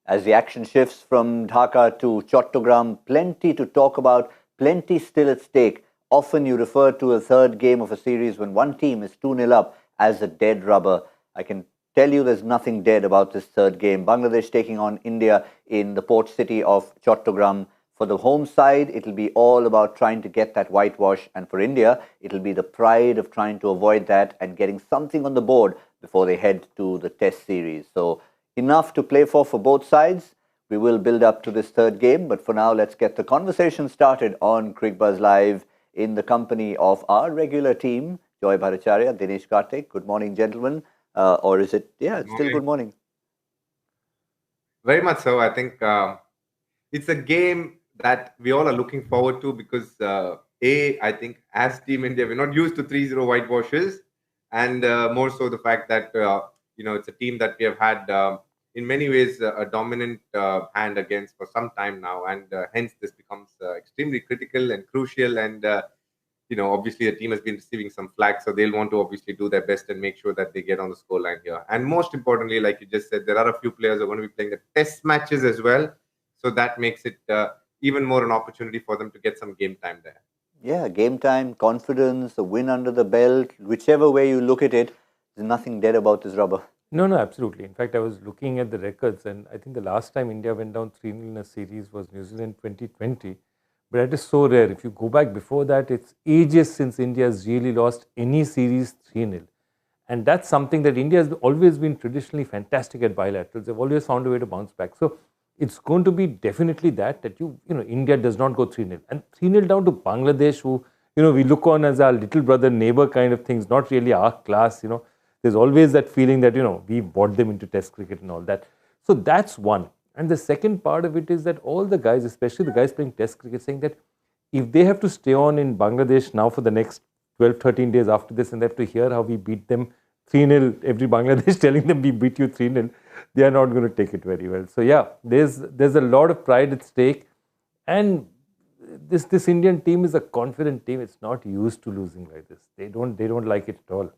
As the action shifts from Dhaka to Chattogram, plenty to talk about, plenty still at stake. Often you refer to a third game of a series when one team is 2-0 up as a dead rubber. I can tell you there's nothing dead about this third game. Bangladesh taking on India in the port city of Chattogram. For the home side, it'll be all about trying to get that whitewash. And for India, it'll be the pride of trying to avoid that and getting something on the board before they head to the test series. So enough to play for both sides. We will build up to this third game, but for now, let's get the conversation started on Crick Buzz Live in the company of our regular team, Joy Bhattacharya, Dinesh Karthik. Good morning, gentlemen. Or is it? Yeah, it's still good morning. Very much so. I think it's a game that we all are looking forward to because, I think as Team India, we're not used to 3-0 whitewashes, and more so the fact that, it's a team that we have had in many ways a dominant hand against for some time now, and hence this becomes extremely critical and crucial. And obviously the team has been receiving some flack, so they'll want to obviously do their best and make sure that they get on the scoreline here. And most importantly, like you just said, there are a few players who are going to be playing the test matches as well, so that makes it even more an opportunity for them to get some game time there. Yeah, game time, confidence, a win under the belt, whichever way you look at it, there's nothing dead about this rubber. No, absolutely. In fact, I was looking at the records, and I think the last time India went down 3-0 in a series was New Zealand 2020. But that is so rare. If you go back before that, it's ages since India has really lost any series 3-0. And that's something that India has always been traditionally fantastic at bilaterals. They've always found a way to bounce back. So it's going to be definitely that India does not go 3-0. And 3-0 down to Bangladesh, who, we look on as our little brother, neighbor kind of things, not really our class, There's always that feeling that, we brought them into test cricket and all that. So that's one. And the second part of it is that all the guys, especially the guys playing test cricket, saying that if they have to stay on in Bangladesh now for the next 12, 13 days after this, and they have to hear how we beat them 3-0, every Bangladesh telling them we beat you 3-0, they are not going to take it very well. So yeah, there's a lot of pride at stake. And this Indian team is a confident team. It's not used to losing like this. They don't like it at all.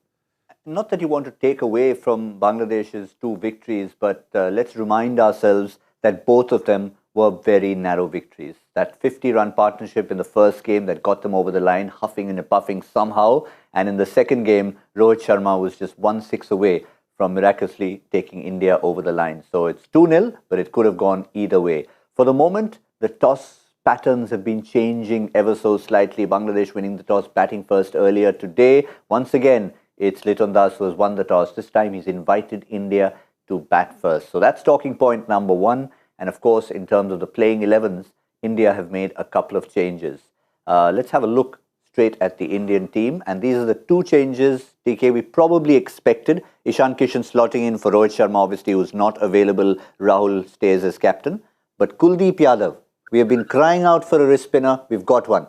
Not that you want to take away from Bangladesh's two victories, but let's remind ourselves that both of them were very narrow victories. That 50-run partnership in the first game that got them over the line, huffing and puffing somehow. And in the second game, Rohit Sharma was just 1 6 away from miraculously taking India over the line. So it's 2-0, but it could have gone either way. For the moment, the toss patterns have been changing ever so slightly. Bangladesh winning the toss, batting first earlier today. Once again, it's Liton Das who has won the toss. This time he's invited India to bat first. So that's talking point number one. And of course, in terms of the playing 11s, India have made a couple of changes. Let's have a look straight at the Indian team. And these are the two changes, TK, we probably expected. Ishan Kishan slotting in for Rohit Sharma, obviously, who's not available. Rahul stays as captain. But Kuldeep Yadav, we have been crying out for a wrist spinner. We've got one.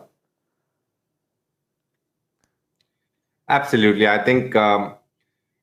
Absolutely. I think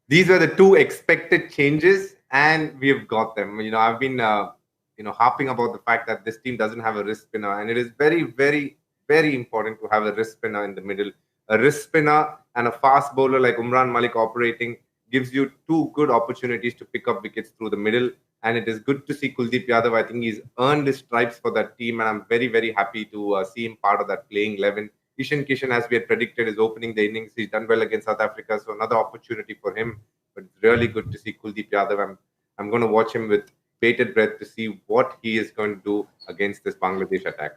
these were the two expected changes, and we've got them. I've been, harping about the fact that this team doesn't have a wrist spinner, and it is very, very, very important to have a wrist spinner in the middle. A wrist spinner and a fast bowler like Umran Malik operating gives you two good opportunities to pick up wickets through the middle. And it is good to see Kuldeep Yadav. I think he's earned his stripes for that team, and I'm very, very happy to see him part of that playing 11. Ishan Kishan, as we had predicted, is opening the innings. He's done well against South Africa, so another opportunity for him. But it's really good to see Kuldeep Yadav. I'm going to watch him with bated breath to see what he is going to do against this Bangladesh attack.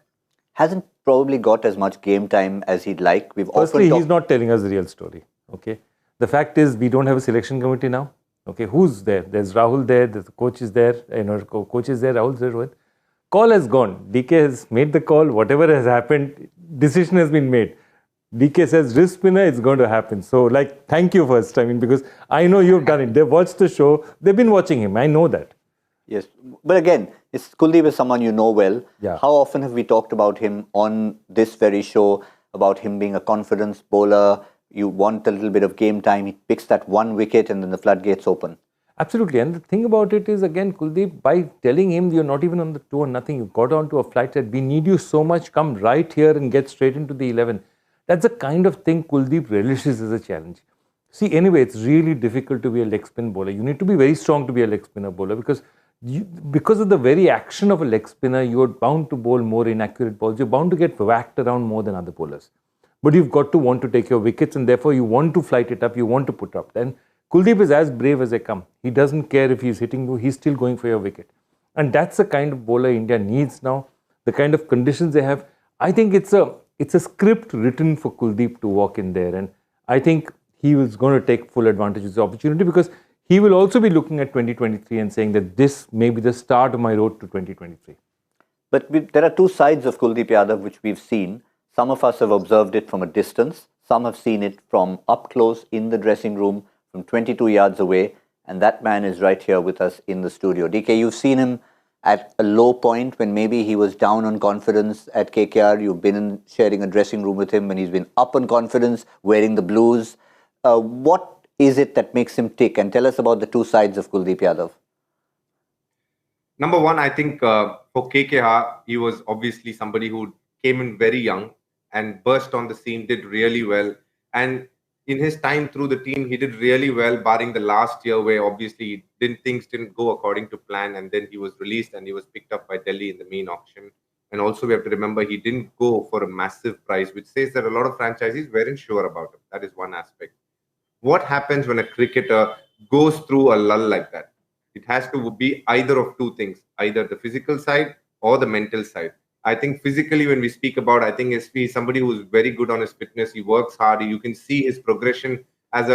Hasn't probably got as much game time as he'd like. Firstly, he's not telling us the real story. Okay, the fact is we don't have a selection committee now. Okay, who's there? There's Rahul there. The coach is there. Coach is there. Rahul's there. Rohit. Call has gone. DK has made the call. Whatever has happened, decision has been made. DK says wrist spinner, it's going to happen. So, thank you first. Because I know you've done it. They've watched the show. They've been watching him. I know that. Yes. But again, Kuldeep is someone you know well. Yeah. How often have we talked about him on this very show, about him being a confidence bowler? You want a little bit of game time. He picks that one wicket and then the floodgates open. Absolutely. And the thing about it is, again, Kuldeep, by telling him you're not even on the tour, nothing, you got onto a flight, said, we need you so much, come right here and get straight into the 11. That's the kind of thing Kuldeep relishes as a challenge. See, anyway, it's really difficult to be a leg spin bowler. You need to be very strong to be a leg spinner bowler because Because of the very action of a leg spinner, you're bound to bowl more inaccurate balls. You're bound to get whacked around more than other bowlers. But you've got to want to take your wickets, and therefore you want to flight it up, you want to put up. Then Kuldeep is as brave as they come. He doesn't care if he's hitting you, he's still going for your wicket. And that's the kind of bowler India needs now, the kind of conditions they have. I think it's a script written for Kuldeep to walk in there. And I think he was going to take full advantage of the opportunity, because he will also be looking at 2023 and saying that this may be the start of my road to 2023. But there are two sides of Kuldeep Yadav which we've seen. Some of us have observed it from a distance. Some have seen it from up close in the dressing room from 22 yards away. And that man is right here with us in the studio. DK, you've seen him at a low point when maybe he was down on confidence at KKR. You've been sharing a dressing room with him when he's been up on confidence, wearing the blues. What is it that makes him tick? And tell us about the two sides of Kuldeep Yadav. Number one, I think for KKR, he was obviously somebody who came in very young and burst on the scene, did really well. And in his time through the team, he did really well, barring the last year where obviously things didn't go according to plan. And then he was released and he was picked up by Delhi in the main auction. And also we have to remember he didn't go for a massive price, which says that a lot of franchisees weren't sure about him. That is one aspect. What happens when a cricketer goes through a lull like that? It has to be either of two things, either the physical side or the mental side. I think physically, when we speak about, I think he's somebody who's very good on his fitness. He works hard. You can see his progression as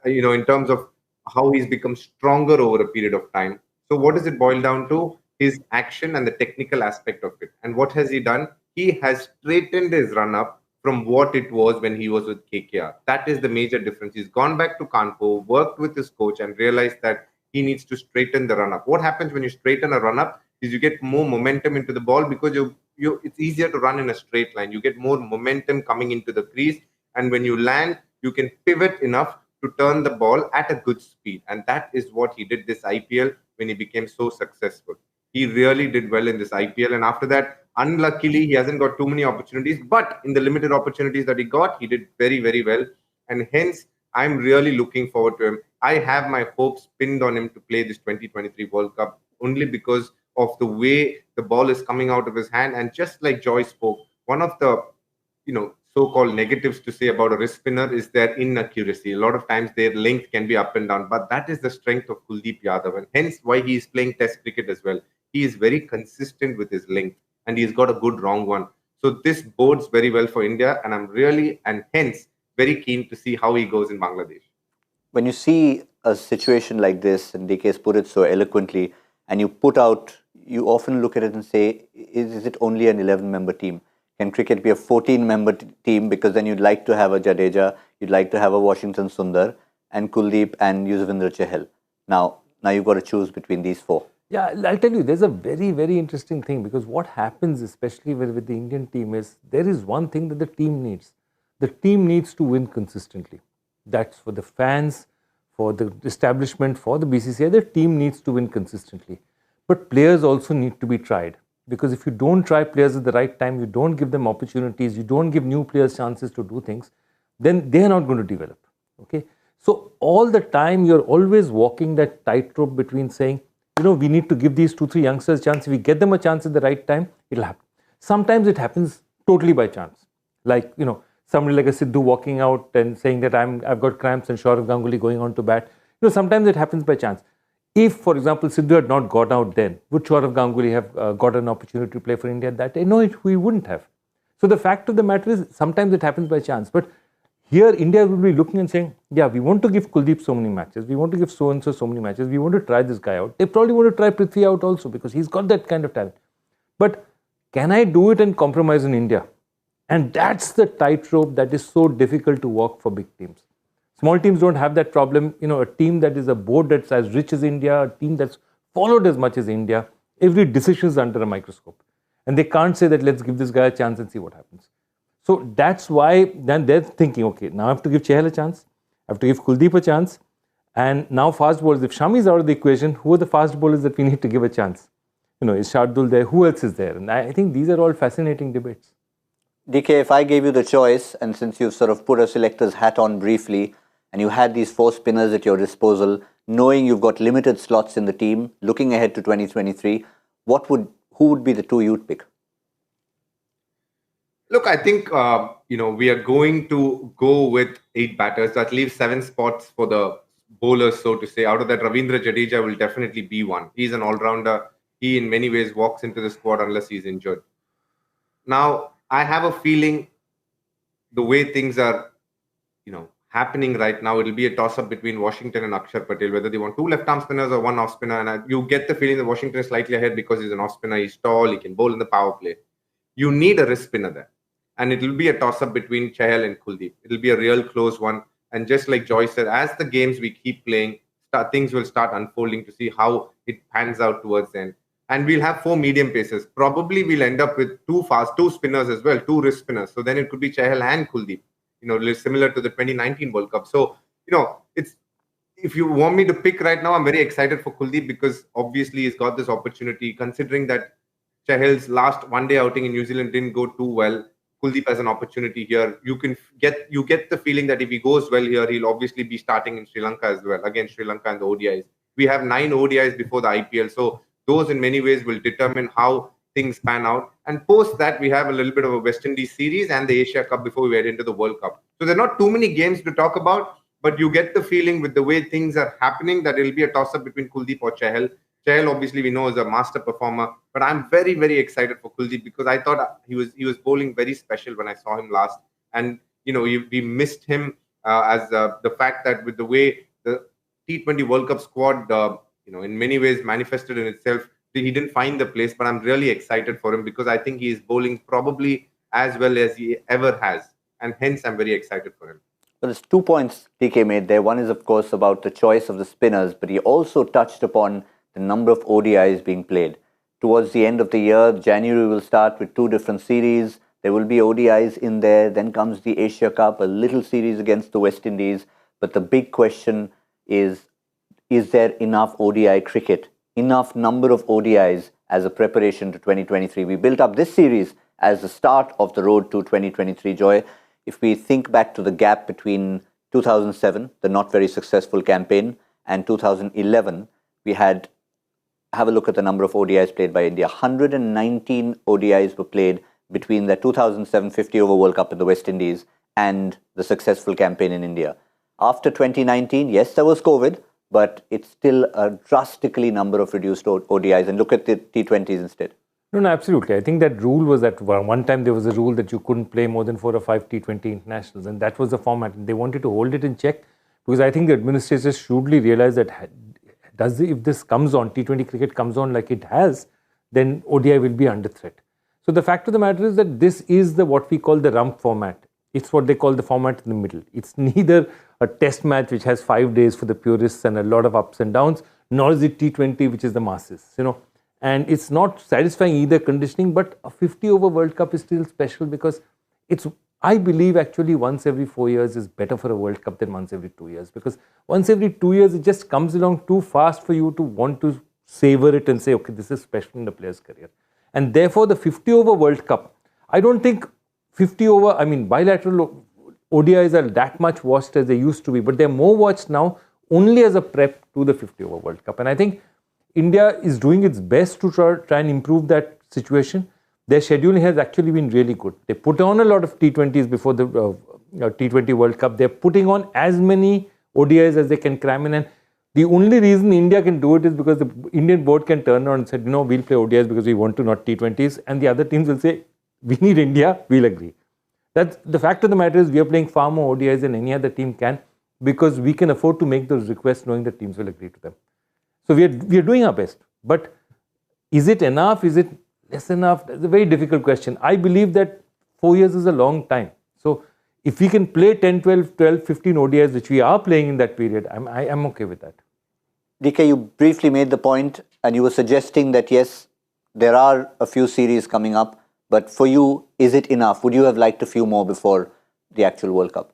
in terms of how he's become stronger over a period of time. So what does it boil down to? His action and the technical aspect of it. And what has he done? He has straightened his run up from what it was when he was with KKR. That is the major difference. He's gone back to Kanpur, worked with his coach and realized that he needs to straighten the run up. What happens when you straighten a run up is you get more momentum into the ball, because it's easier to run in a straight line. You get more momentum coming into the crease, and when you land, you can pivot enough to turn the ball at a good speed. And that is what he did this IPL when he became so successful. He really did well in this IPL, and after that, unluckily, he hasn't got too many opportunities, but in the limited opportunities that he got, he did very, very well. And hence, I'm really looking forward to him. I have my hopes pinned on him to play this 2023 World Cup, only because of the way the ball is coming out of his hand. And just like Joy spoke, one of the so-called negatives to say about a wrist spinner is their inaccuracy. A lot of times their length can be up and down, but that is the strength of Kuldeep Yadav, and hence why he is playing Test cricket as well. He is very consistent with his length, and he's got a good wrong one. So this bodes very well for India, and I'm really, and hence, very keen to see how he goes in Bangladesh. When you see a situation like this, and DK has put it so eloquently, and you often look at it and say, is it only an 11-member team? Can cricket be a 14-member team? Because then you'd like to have a Jadeja, you'd like to have a Washington Sundar, and Kuldeep and Yuzvendra Chahal. Now you've got to choose between these four. Yeah, I'll tell you, there's a very, very interesting thing, because what happens, especially with the Indian team, is there is one thing that the team needs. The team needs to win consistently. That's for the fans, for the establishment, for the BCCI. The team needs to win consistently. But players also need to be tried. Because if you don't try players at the right time, you don't give them opportunities, you don't give new players chances to do things, then they are not going to develop. Okay? So all the time, you're always walking that tightrope between saying, we need to give these 2-3 youngsters a chance. If we get them a chance at the right time, it'll happen. Sometimes it happens totally by chance. Like, somebody like a Sidhu walking out and saying that I've got cramps, and Saurav Ganguly going on to bat. Sometimes it happens by chance. If, for example, Sidhu had not gone out then, would Saurav Ganguly have got an opportunity to play for India that day? No, we wouldn't have. So the fact of the matter is, sometimes it happens by chance. But here, India will be looking and saying, yeah, we want to give Kuldeep so many matches. We want to give so-and-so so many matches. We want to try this guy out. They probably want to try Prithvi out also, because he's got that kind of talent. But can I do it and compromise in India? And that's the tightrope that is so difficult to walk for big teams. Small teams don't have that problem. A team that is a board that's as rich as India, a team that's followed as much as India, every decision is under a microscope. And they can't say that, let's give this guy a chance and see what happens. So that's why then they're thinking, okay, now I have to give Chahal a chance. I have to give Kuldeep a chance. And now fast bowlers, if Shami is out of the equation, who are the fast bowlers that we need to give a chance? Is Shardul there? Who else is there? And I think these are all fascinating debates. DK, if I gave you the choice, and since you've sort of put a selector's hat on briefly, and you had these 4 spinners at your disposal, knowing you've got limited slots in the team, looking ahead to 2023, who would be the two you'd pick? Look, I think we are going to go with 8 batters. That leaves 7 spots for the bowlers, so to say. Out of that, Ravindra Jadeja will definitely be one. He's an all-rounder. He, in many ways, walks into the squad unless he's injured. Now, I have a feeling the way things are, happening right now, it'll be a toss-up between Washington and Akshar Patel, whether they want 2 left-arm spinners or 1 off-spinner. And you get the feeling that Washington is slightly ahead because he's an off-spinner. He's tall. He can bowl in the power play. You need a wrist spinner there. And it will be a toss-up between Chahal and Kuldeep. It'll be a real close one. And just like Joy said, as the games we keep playing, things will start unfolding to see how it pans out towards the end. And we'll have 4 medium paces. Probably we'll end up with 2 spinners as well, 2 wrist spinners. So then it could be Chahal and Kuldeep, similar to the 2019 World Cup. So, it's, if you want me to pick right now, I'm very excited for Kuldeep because obviously he's got this opportunity, considering that Chahal's last one-day outing in New Zealand didn't go too well. Kuldeep has an opportunity here. You get the feeling that if he goes well here, he'll obviously be starting in Sri Lanka as well, against Sri Lanka and the ODIs. We have 9 ODIs before the IPL, so those in many ways will determine how things pan out. And post that, we have a little bit of a West Indies series and the Asia Cup before we head into the World Cup. So there are not too many games to talk about, but you get the feeling with the way things are happening that it'll be a toss-up between Kuldeep or Chahal. Chahal, obviously, we know is a master performer, but I'm very, very excited for Kuldeep because I thought he was bowling very special when I saw him last. And, we missed him as the fact that with the way the T20 World Cup squad, in many ways manifested in itself, he didn't find the place, but I'm really excited for him because I think he is bowling probably as well as he ever has. And hence, I'm very excited for him. Well, there's 2 points TK made there. One is, of course, about the choice of the spinners, but he also touched upon the number of ODIs being played. Towards the end of the year, January will start with 2 different series. There will be ODIs in there. Then comes the Asia Cup, a little series against the West Indies. But the big question is there enough ODI cricket, enough number of ODIs as a preparation to 2023? We built up this series as the start of the road to 2023, Joy. If we think back to the gap between 2007, the not very successful campaign, and 2011, we had, have a look at the number of ODIs played by India. 119 ODIs were played between the 2007 50-over World Cup in the West Indies and the successful campaign in India. After 2019, yes, there was COVID, but it's still a drastically number of reduced ODIs. And look at the T20s instead. No, absolutely. I think that rule was that one time there was a rule that you couldn't play more than 4 or 5 T20 internationals, and that was the format. And they wanted to hold it in check because I think the administrators shrewdly realized that if this comes on, T20 cricket comes on like it has, then ODI will be under threat. So the fact of the matter is that this is what we call the rump format. It's what they call the format in the middle. It's neither a test match which has 5 days for the purists and a lot of ups and downs, nor is it T20 which is the masses, And it's not satisfying either conditioning, but a 50-over World Cup is still special because I believe actually once every 4 years is better for a World Cup than once every 2 years, because once every 2 years it just comes along too fast for you to want to savor it and say, okay, this is special in the player's career. And therefore the 50-over World Cup, I don't think bilateral ODIs are that much watched as they used to be, but they're more watched now only as a prep to the 50-over World Cup. And I think India is doing its best to try and improve that situation. Their scheduling has actually been really good. They put on a lot of T20s before the T20 World Cup. They're putting on as many ODIs as they can cram in. And the only reason India can do it is because the Indian board can turn around and say, we'll play ODIs because we want to, not T20s. And the other teams will say, we need India, we'll agree. That's the fact of the matter is we are playing far more ODIs than any other team can because we can afford to make those requests knowing that teams will agree to them. So we are doing our best. But is it enough? Is it less enough? That's a very difficult question. I believe that 4 years is a long time. So if we can play 10, 12, 15 ODIs, which we are playing in that period, I'm okay with that. DK, you briefly made the point and you were suggesting that yes, there are a few series coming up, but for you, is it enough? Would you have liked a few more before the actual World Cup?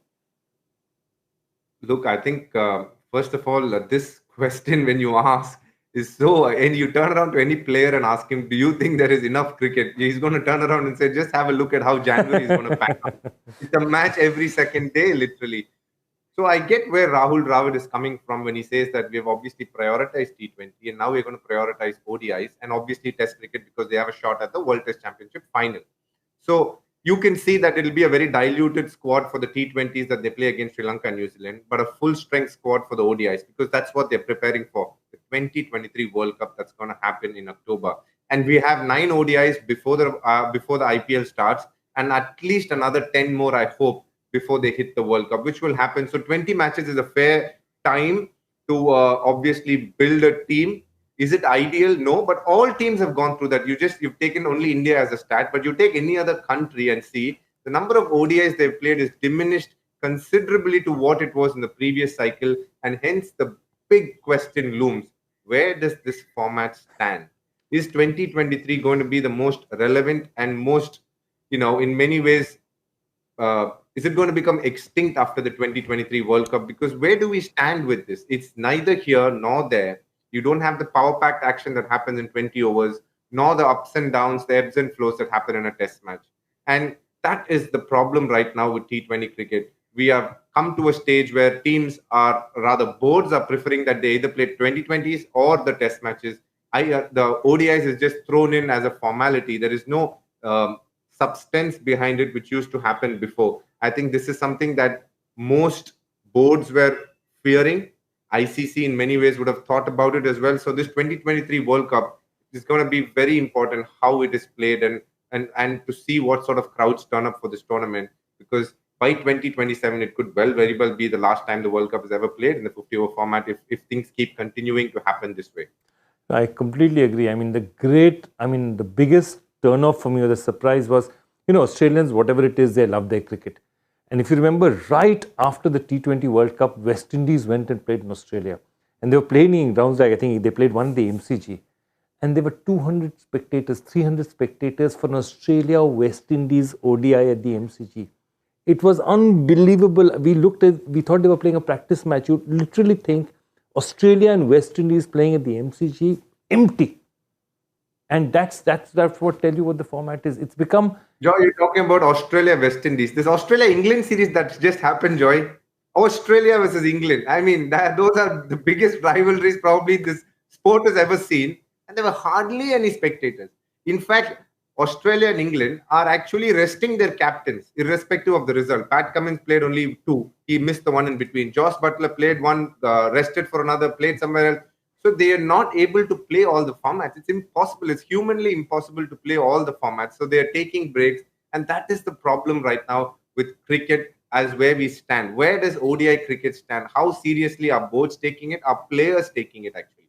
Look, I think, first of all, this question when you ask is so, and you turn around to any player and ask him, do you think there is enough cricket? He's going to turn around and say, just have a look at how January is going to pan out. It's a match every second day, literally. So I get where Rahul Dravid is coming from when he says that we have obviously prioritized T20 and now we're going to prioritize ODIs and obviously Test cricket because they have a shot at the World Test Championship final. So you can see that it'll be a very diluted squad for the T20s that they play against Sri Lanka and New Zealand, but a full strength squad for the ODIs because that's what they're preparing for, the 2023 World Cup that's going to happen in October. And we have 9 ODIs before the IPL starts, and at least another 10 more, I hope, before they hit the World Cup, which will happen. So 20 matches is a fair time to obviously build a team. Is it ideal? No, but all teams have gone through that. You've taken only India as a stat, but you take any other country and see the number of ODIs they've played is diminished considerably to what it was in the previous cycle, and hence the big question looms: where does this format stand? Is 2023 going to be the most relevant and most, in many ways, is it going to become extinct after the 2023 World Cup? Because where do we stand with this? It's neither here nor there. You don't have the power packed action that happens in 20 overs, nor the ups and downs, the ebbs and flows that happen in a test match. And that is the problem right now with T20 cricket. We have come to a stage where teams are, rather boards are preferring that they either play 2020s or the test matches. The ODIs is just thrown in as a formality. There is no substance behind it, which used to happen before. I think this is something that most boards were fearing. ICC in many ways would have thought about it as well. So this 2023 World Cup is going to be very important how it is played and to see what sort of crowds turn up for this tournament, because by 2027 it could very well be the last time the World Cup is ever played in the 50-over format if things keep continuing to happen this way. I completely agree. I mean, the biggest turn off for me or the surprise was, Australians, whatever it is, they love their cricket. And if you remember, right after the T20 World Cup, West Indies went and played in Australia. And they were playing in grounds like, I think they played one at the MCG. And there were 200 spectators, 300 spectators for an Australia-West Indies ODI at the MCG. It was unbelievable. We thought they were playing a practice match. You literally think Australia and West Indies playing at the MCG, empty. And that's what tell you what the format is. It's become... Joy, you're talking about Australia, West Indies. This Australia-England series that just happened, Joy. Australia versus England. I mean, those are the biggest rivalries probably this sport has ever seen. And there were hardly any spectators. In fact, Australia and England are actually resting their captains, irrespective of the result. Pat Cummins played only 2. He missed the one in between. Josh Butler played 1, rested for another, played somewhere else. So they are not able to play all the formats. It's impossible. It's humanly impossible to play all the formats. So they are taking breaks. And that is the problem right now with cricket as where we stand. Where does ODI cricket stand? How seriously are boards taking it? Are players taking it actually?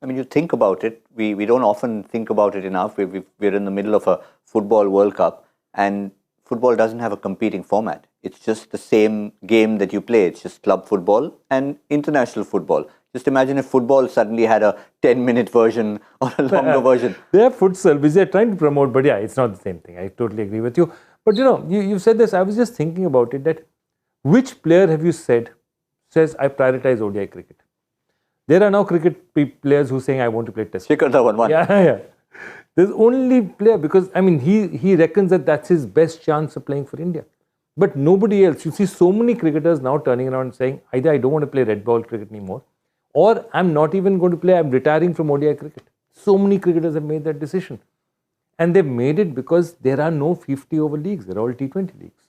I mean, you think about it. We don't often think about it enough. We're in the middle of a football World Cup, and football doesn't have a competing format. It's just the same game that you play. It's just club football and international football. Just imagine if football suddenly had a 10-minute version or a longer version. They have futsal, which they're trying to promote, but yeah, it's not the same thing. I totally agree with you. But you said this, I was just thinking about it, that which player have you says, I prioritize ODI cricket? There are now cricket players who are saying, I want to play test. Shikhar Dhawan won. Yeah. There's only player, because, I mean, he reckons that that's his best chance of playing for India. But nobody else. You see so many cricketers now turning around and saying, either I don't want to play red ball cricket anymore, or I'm not even going to play, I'm retiring from ODI cricket. So many cricketers have made that decision. And they've made it because there are no 50-over leagues. They're all T20 leagues.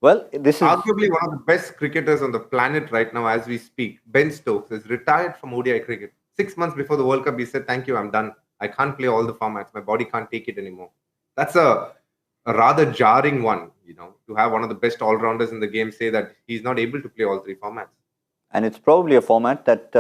Well, this is arguably one of the best cricketers on the planet right now as we speak. Ben Stokes is retired from ODI cricket. 6 months before the World Cup, he said, thank you, I'm done. I can't play all the formats. My body can't take it anymore. That's a rather jarring one, to have one of the best all-rounders in the game say that he's not able to play all 3 formats. And it's probably a format that,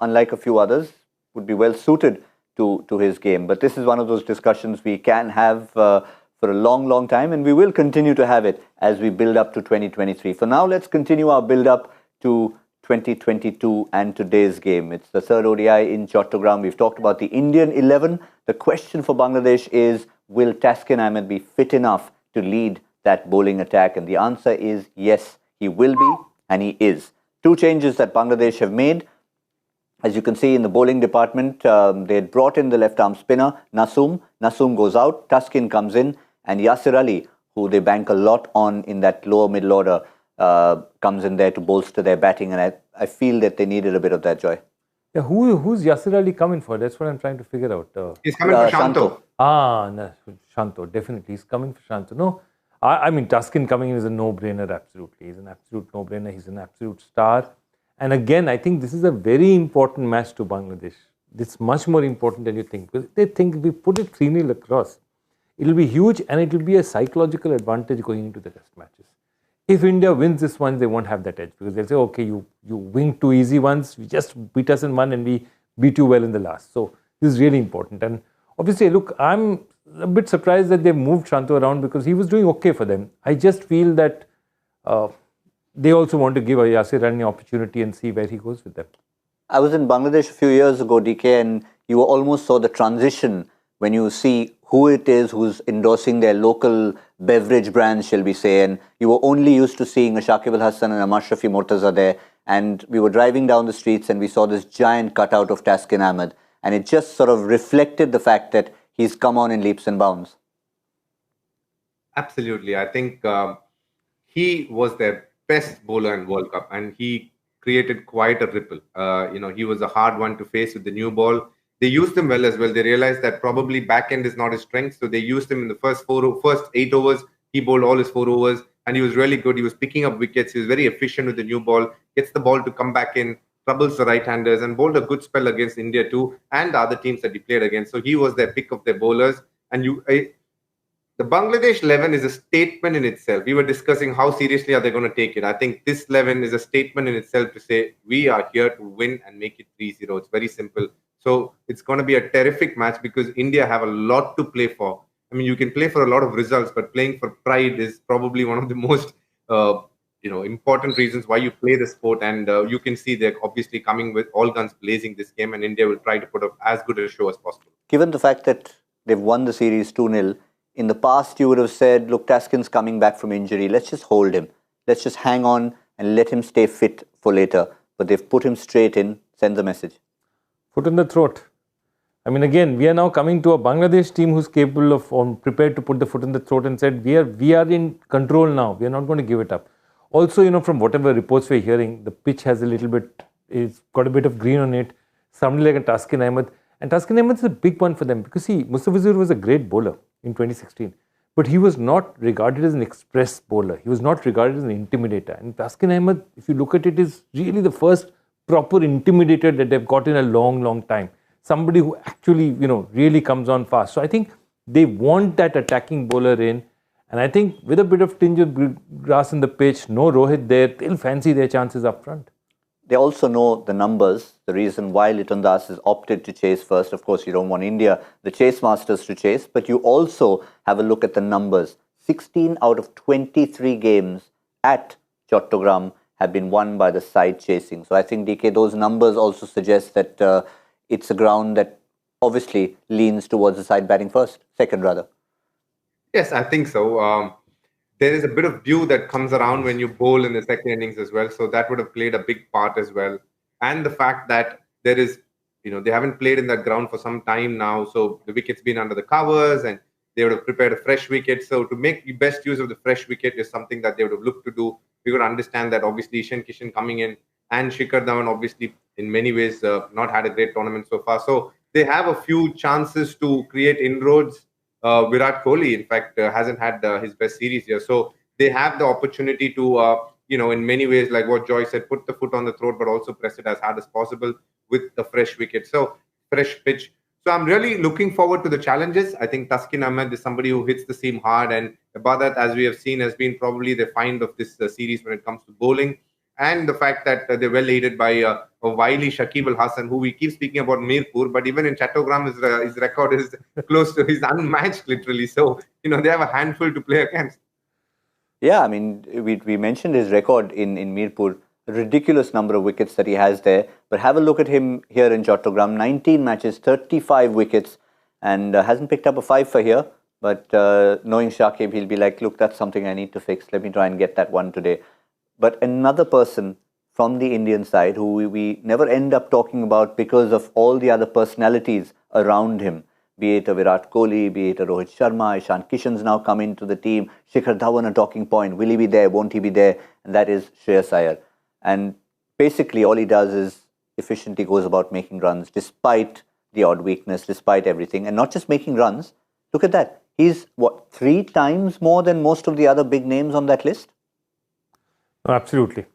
unlike a few others, would be well suited to his game. But this is one of those discussions we can have for a long, long time, and we will continue to have it as we build up to 2023. For now, let's continue our build up to 2022 and today's game. It's the third ODI in Chattogram. We've talked about the Indian 11. The question for Bangladesh is, will Taskin Ahmed be fit enough to lead that bowling attack? And the answer is yes, he will be, and he is. 2 changes that Bangladesh have made. As you can see in the bowling department, they had brought in the left-arm spinner, Nasoom. Nasoom goes out, Taskin comes in, and Yasir Ali, who they bank a lot on in that lower middle order, comes in there to bolster their batting, and I feel that they needed a bit of that, Joy. Yeah, who's Yasir Ali coming for? That's what I'm trying to figure out. He's coming for Shanto. No, Shanto, definitely. He's coming for Shanto. No, I mean, Tuscan coming in is a no-brainer, absolutely. He's an absolute no-brainer. He's an absolute star. And again, I think this is a very important match to Bangladesh. It's much more important than you think. Because they think if we put it 3-0 across, it'll be huge and it will be a psychological advantage going into the test matches. If India wins this one, they won't have that edge because they'll say, okay, you win 2 easy ones, we just beat us in one and we beat you well in the last. So this is really important. And obviously, look, I'm a bit surprised that they moved Shanto around because he was doing okay for them. I just feel that they also want to give Yasir Ali an opportunity and see where he goes with them. I was in Bangladesh a few years ago, DK, and you almost saw the transition when you see who it is who's endorsing their local beverage brands, shall we say. And you were only used to seeing a Shakib Al Hassan and a Mashrafi Murtaza there. And we were driving down the streets and we saw this giant cutout of Taskin Ahmed. And it just sort of reflected the fact that he's come on in leaps and bounds. Absolutely. I think he was their best bowler in World Cup and he created quite a ripple. He was a hard one to face with the new ball. They used him well as well. They realized that probably back end is not his strength. So they used him in the first 8 overs. He bowled all his 4 overs and he was really good. He was picking up wickets. He was very efficient with the new ball, gets the ball to come back in, troubles the right-handers and bowled a good spell against India too and the other teams that he played against. So he was their pick of their bowlers. And the Bangladesh 11 is a statement in itself. We were discussing how seriously are they going to take it. I think this 11 is a statement in itself to say we are here to win and make it 3-0. It's very simple. So it's going to be a terrific match because India have a lot to play for. I mean, you can play for a lot of results, but playing for pride is probably one of the most important reasons why you play the sport. And you can see they're obviously coming with all guns blazing this game, and India will try to put up as good a show as possible. Given the fact that they've won the series 2-0, in the past you would have said, look, Taskin's coming back from injury. Let's just hold him. Let's just hang on and let him stay fit for later. But they've put him straight in, sends a message. Foot in the throat. I mean, again, we are now coming to a Bangladesh team who's capable of, or prepared to put the foot in the throat and said, we are in control now. We are not going to give it up. Also, from whatever reports we're hearing, the pitch has a little bit, it's got a bit of green on it. Somebody like a Taskin Ahmed. And Taskin Ahmed is a big one for them because Mustafizur was a great bowler in 2016. But he was not regarded as an express bowler. He was not regarded as an intimidator. And Taskin Ahmed, if you look at it, is really the first proper intimidator that they've got in a long, long time. Somebody who actually, really comes on fast. So I think they want that attacking bowler in. And I think with a bit of tinge of grass in the pitch, no Rohit there, they'll fancy their chances up front. They also know the numbers, the reason why Liton Das has opted to chase first. Of course, you don't want India, the chase masters, to chase, but you also have a look at the numbers. 16 out of 23 games at Chattogram have been won by the side chasing. So I think, DK, those numbers also suggest that it's a ground that obviously leans towards the side batting second rather. Yes, I think so. There is a bit of dew that comes around when you bowl in the second innings as well. So that would have played a big part as well. And the fact that there is, they haven't played in that ground for some time now. So the wicket's been under the covers and they would have prepared a fresh wicket. So to make the best use of the fresh wicket is something that they would have looked to do. We would understand that obviously Ishan Kishan coming in and Shikhar Dhawan obviously in many ways not had a great tournament so far. So they have a few chances to create inroads. Virat Kohli, in fact, hasn't had his best series here. So they have the opportunity to, in many ways, like what Joy said, put the foot on the throat, but also press it as hard as possible with the fresh wicket. So fresh pitch. So I'm really looking forward to the challenges. I think Taskin Ahmed is somebody who hits the seam hard. And Ibadat, as we have seen, has been probably the find of this series when it comes to bowling. And the fact that they're well aided by a wily Shakib Al Hassan, who we keep speaking about Mirpur, but even in Chattogram, his record is close to, he's unmatched literally. So, they have a handful to play against. Yeah, I mean, we mentioned his record in Mirpur, a ridiculous number of wickets that he has there. But have a look at him here in Chattogram, 19 matches, 35 wickets, and hasn't picked up a 5 for here. But knowing Shakib, he'll be like, look, that's something I need to fix. Let me try and get that one today. But another person from the Indian side who we never end up talking about because of all the other personalities around him. be it a Virat Kohli, be it a Rohit Sharma, Ishan Kishan's now come into the team, Shikhar Dhawan a talking point, will he be there, won't he be there? And that is Shreyas Iyer. And basically all he does is efficiently goes about making runs despite the odd weakness, despite everything. And not just making runs, look at that. He's, what, 3 times more than most of the other big names on that list? Absolutely.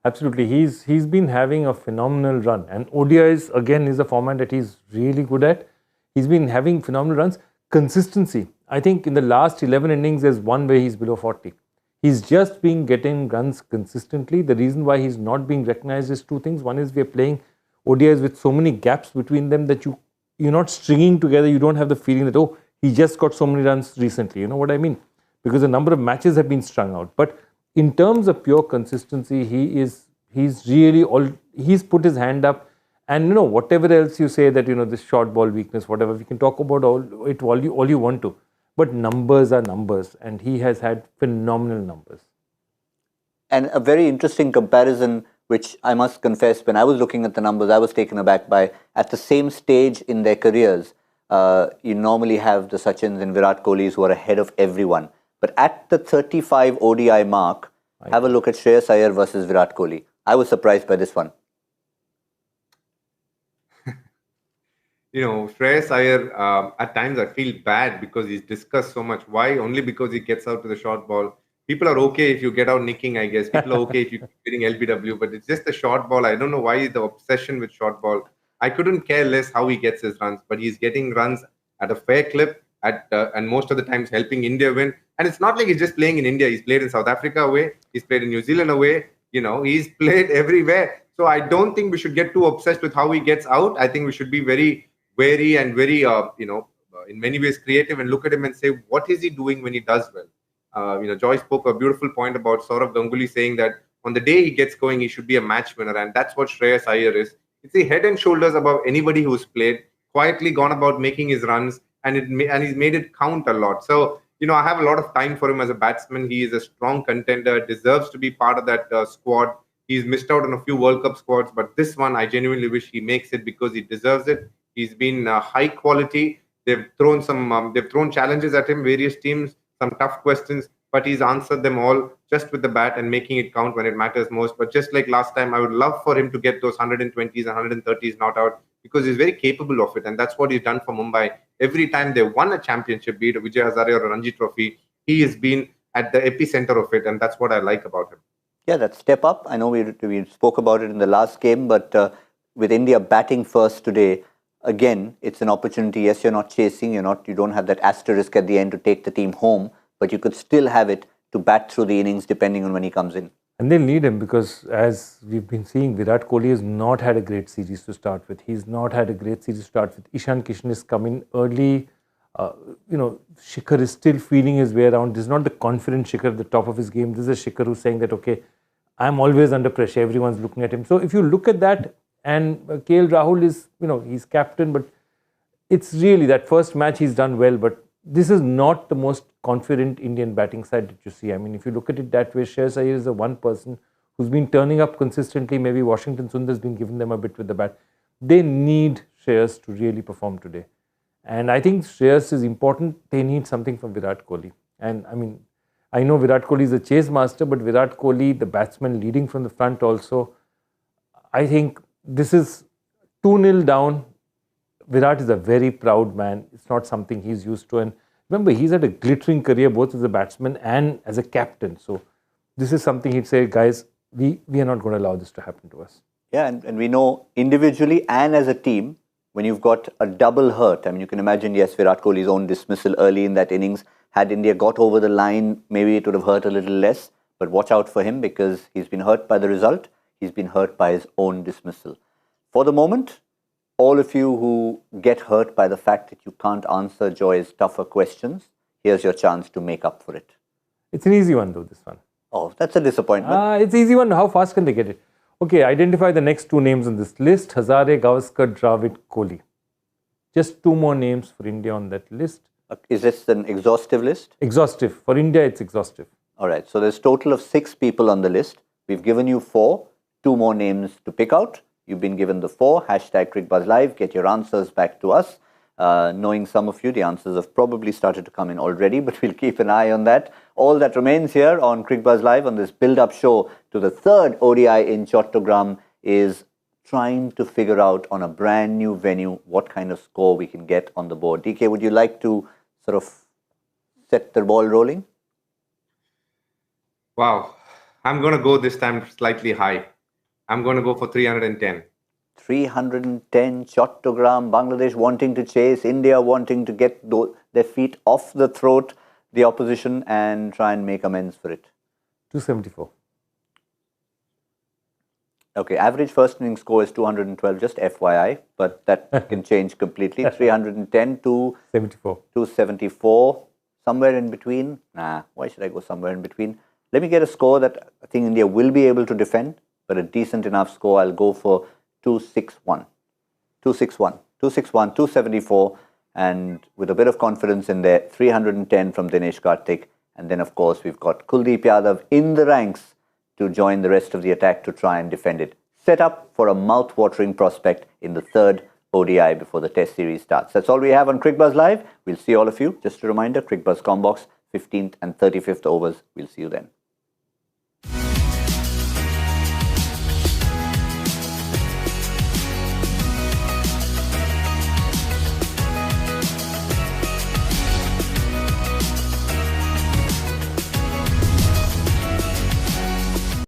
Absolutely. He's been having a phenomenal run. And ODIs, again, is a format that he's really good at. He's been having phenomenal runs. Consistency. I think in the last 11 innings, there's one where he's below 40. He's just been getting runs consistently. The reason why he's not being recognized is 2 things. One is we're playing ODIs with so many gaps between them that you're not stringing together. You don't have the feeling that, oh, he just got so many runs recently. You know what I mean? Because a number of matches have been strung out. But in terms of pure consistency, he's put his hand up. And whatever else you say that this short ball weakness, whatever, we can talk about all you want to. But numbers are numbers, and he has had phenomenal numbers. And a very interesting comparison, which I must confess, when I was looking at the numbers, I was taken aback by. At the same stage in their careers, you normally have the Sachins and Virat Kohlis who are ahead of everyone. But at the 35 ODI mark, have a look at Shreyas Iyer versus Virat Kohli. I was surprised by this one. Shreyas Iyer, at times I feel bad because he's discussed so much. Why? Only because he gets out to the short ball. People are okay if you get out nicking, I guess. People are okay if you're getting LBW, but it's just the short ball. I don't know why the obsession with short ball. I couldn't care less how he gets his runs, but he's getting runs at a fair clip, and most of the times helping India win. And it's not like he's just playing in India. He's played in South Africa away. He's played in New Zealand away. He's played everywhere. So I don't think we should get too obsessed with how he gets out. I think we should be very wary and very, in many ways creative and look at him and say, what is he doing when he does well? Joy spoke a beautiful point about Saurav Ganguly saying that on the day he gets going, he should be a match winner. And that's what Shreyas Iyer is. It's the head and shoulders above anybody who's played, quietly gone about making his runs, and he's made it count a lot. So, I have a lot of time for him as a batsman. He is a strong contender, deserves to be part of that squad. He's missed out on a few World Cup squads, but this one, I genuinely wish he makes it because he deserves it. He's been high quality. They've thrown challenges at him, various teams, some tough questions, but he's answered them all just with the bat and making it count when it matters most. But just like last time, I would love for him to get those 120s and 130s not out because he's very capable of it. And that's what he's done for Mumbai. Every time they won a championship, be it a Vijay Hazare or a Ranji Trophy, he has been at the epicenter of it. And that's what I like about him. Yeah, that step up. I know we spoke about it in the last game, but with India batting first today, again, it's an opportunity. Yes, you're not chasing, you don't have that asterisk at the end to take the team home, but you could still have it to bat through the innings depending on when he comes in. And they'll need him because, as we've been seeing, Virat Kohli has not had a great series to start with. He's not had a great series to start with. Ishan Kishan has come in early. Shikhar is still feeling his way around. This is not the confident Shikhar at the top of his game. This is a Shikhar who's saying that, okay, I'm always under pressure. Everyone's looking at him. So if you look at that, and KL Rahul is, he's captain, but it's really that first match he's done well, but this is not the most confident Indian batting side that you see. I mean, if you look at it that way, Shreyas Iyer is the one person who's been turning up consistently. Maybe Washington Sundar's been giving them a bit with the bat. They need Shreyas to really perform today. And I think Shreyas is important. They need something from Virat Kohli. And I mean, I know Virat Kohli is a chase master, but Virat Kohli, the batsman leading from the front also, I think this is 2-0 down. Virat is a very proud man. It's not something he's used to. And remember, he's had a glittering career both as a batsman and as a captain. So this is something he'd say, guys, we are not going to allow this to happen to us. Yeah, and we know individually and as a team, when you've got a double hurt, I mean, you can imagine, yes, Virat Kohli's own dismissal early in that innings. Had India got over the line, maybe it would have hurt a little less. But watch out for him because he's been hurt by the result. He's been hurt by his own dismissal. For the moment, all of you who get hurt by the fact that you can't answer Joy's tougher questions, here's your chance to make up for it. It's an easy one though, this one. Oh, that's a disappointment. It's an easy one. How fast can they get it? Okay, identify the next 2 names on this list. Hazare, Gavaskar, Dravid, Kohli. Just 2 more names for India on that list. Is this an exhaustive list? Exhaustive. For India, it's exhaustive. All right. So there's a total of 6 people on the list. We've given you 4. 2 more names to pick out. You've been given the 4. #CrickBuzzLive. Get your answers back to us. Knowing some of you, the answers have probably started to come in already, but we'll keep an eye on that. All that remains here on Cricket Buzz Live on this build-up show to the third ODI in Chattogram is trying to figure out on a brand new venue what kind of score we can get on the board. DK, would you like to sort of set the ball rolling? Wow. I'm going to go this time slightly high. I'm going to go for 310. 310, Chattogram, Bangladesh wanting to chase, India wanting to get their feet off the throat, the opposition, and try and make amends for it. 274. Okay, average first inning score is 212, just FYI, but that can change completely. 310 to 74. 274, somewhere in between. Nah, why should I go somewhere in between? Let me get a score that I think India will be able to defend, but a decent enough score. I'll go for 261. 261. 261, 274, and with a bit of confidence in there, 310 from Dinesh Karthik. And then, of course, we've got Kuldeep Yadav in the ranks to join the rest of the attack to try and defend it. Set up for a mouth-watering prospect in the third ODI before the Test series starts. That's all we have on Cricket Buzz Live. We'll see all of you. Just a reminder, Cricket Buzz Combox, 15th and 35th overs. We'll see you then.